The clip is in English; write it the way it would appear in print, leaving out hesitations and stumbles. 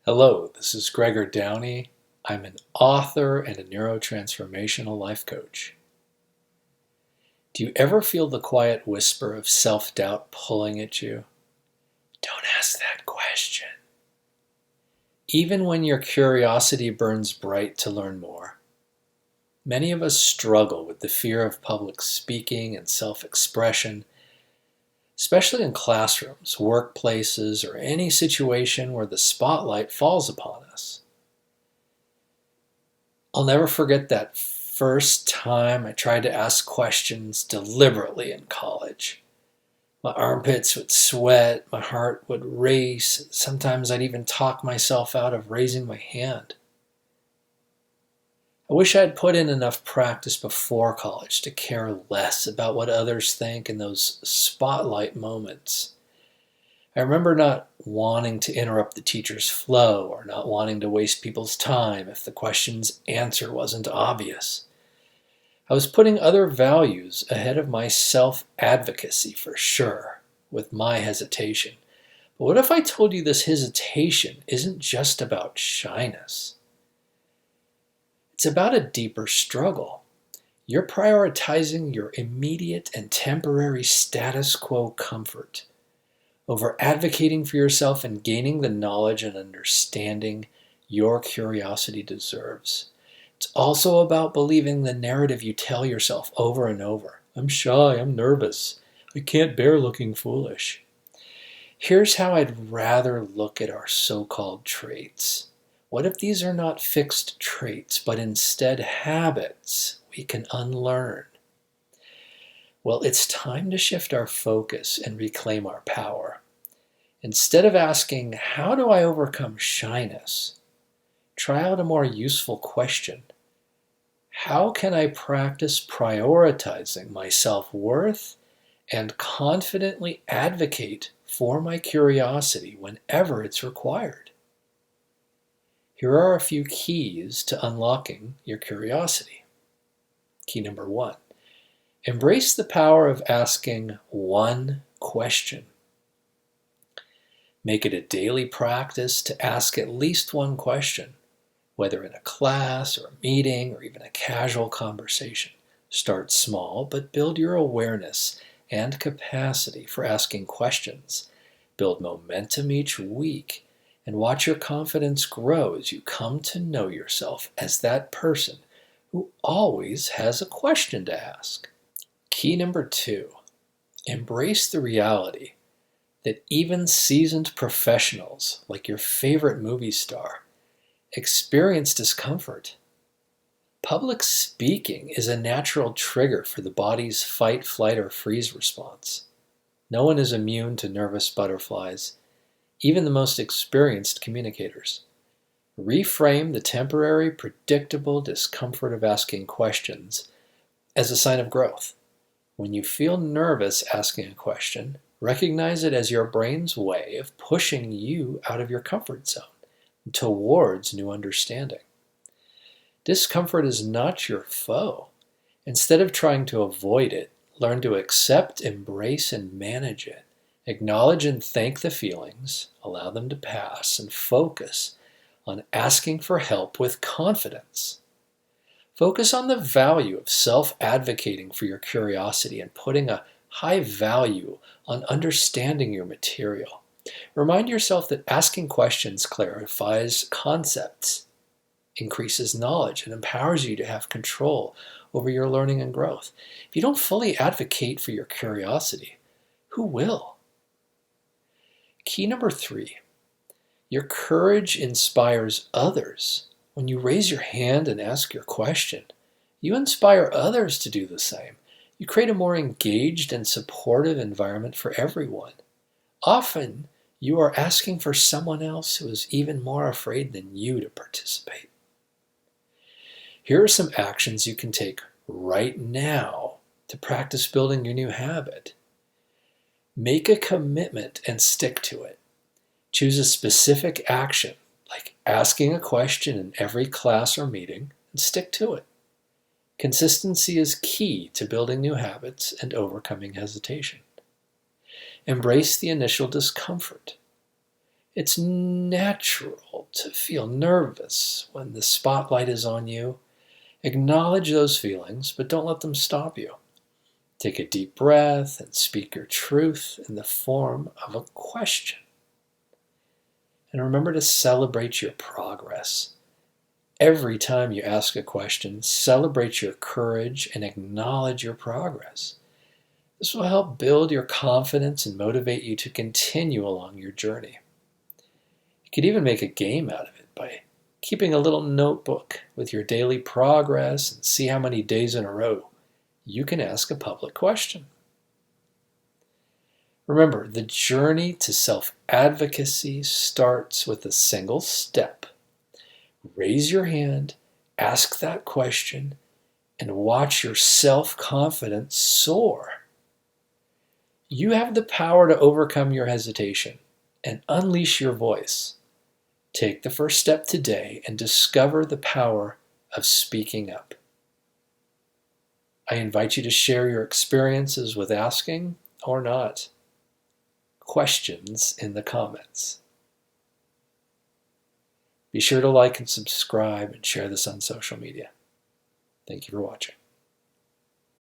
Hello, this is Gregor Downey. I'm an author and a neurotransformational life coach. Do you ever feel the quiet whisper of self-doubt pulling at you? Don't ask that question. Even when your curiosity burns bright to learn more, many of us struggle with the fear of public speaking and self-expression, especially in classrooms, workplaces, or any situation where the spotlight falls upon us. I'll never forget that first time I tried to ask questions deliberately in college. My armpits would sweat, my heart would race, sometimes I'd even talk myself out of raising my hand. I wish I'd put in enough practice before college to care less about what others think in those spotlight moments. I remember not wanting to interrupt the teacher's flow or not wanting to waste people's time if the question's answer wasn't obvious. I was putting other values ahead of my self-advocacy for sure, with my hesitation. But what if I told you this hesitation isn't just about shyness? It's about a deeper struggle. You're prioritizing your immediate and temporary status quo comfort over advocating for yourself and gaining the knowledge and understanding your curiosity deserves. It's also about believing the narrative you tell yourself over and over. I'm shy, I'm nervous, I can't bear looking foolish. Here's how I'd rather look at our so-called traits. What if these are not fixed traits, but instead habits we can unlearn? Well, it's time to shift our focus and reclaim our power. Instead of asking, how do I overcome shyness? Try out a more useful question. How can I practice prioritizing my self-worth and confidently advocate for my curiosity whenever it's required? Here are a few keys to unlocking your curiosity. Key number 1. Embrace the power of asking one question. Make it a daily practice to ask at least one question, whether in a class or a meeting or even a casual conversation. Start small, but build your awareness and capacity for asking questions. Build momentum each week and watch your confidence grow as you come to know yourself as that person who always has a question to ask. Key number 2, embrace the reality that even seasoned professionals, like your favorite movie star, experience discomfort. Public speaking is a natural trigger for the body's fight, flight, or freeze response. No one is immune to nervous butterflies, even the most experienced communicators. Reframe the temporary, predictable discomfort of asking questions as a sign of growth. When you feel nervous asking a question, recognize it as your brain's way of pushing you out of your comfort zone towards new understanding. Discomfort is not your foe. Instead of trying to avoid it, learn to accept, embrace, and manage it. Acknowledge and thank the feelings, allow them to pass, and focus on asking for help with confidence. Focus on the value of self-advocating for your curiosity and putting a high value on understanding your material. Remind yourself that asking questions clarifies concepts, increases knowledge, and empowers you to have control over your learning and growth. If you don't fully advocate for your curiosity, who will? Key number 3, your courage inspires others. When you raise your hand and ask your question, you inspire others to do the same. You create a more engaged and supportive environment for everyone. Often, you are asking for someone else who is even more afraid than you to participate. Here are some actions you can take right now to practice building your new habit. Make a commitment and stick to it. Choose a specific action, like asking a question in every class or meeting, and stick to it. Consistency is key to building new habits and overcoming hesitation. Embrace the initial discomfort. It's natural to feel nervous when the spotlight is on you. Acknowledge those feelings, but don't let them stop you. Take a deep breath and speak your truth in the form of a question. And remember to celebrate your progress. Every time you ask a question, celebrate your courage and acknowledge your progress. This will help build your confidence and motivate you to continue along your journey. You could even make a game out of it by keeping a little notebook with your daily progress and see how many days in a row you can ask a public question. Remember, the journey to self-advocacy starts with a single step. Raise your hand, ask that question, and watch your self-confidence soar. You have the power to overcome your hesitation and unleash your voice. Take the first step today and discover the power of speaking up. I invite you to share your experiences with asking or not questions in the comments. Be sure to like and subscribe and share this on social media. Thank you for watching.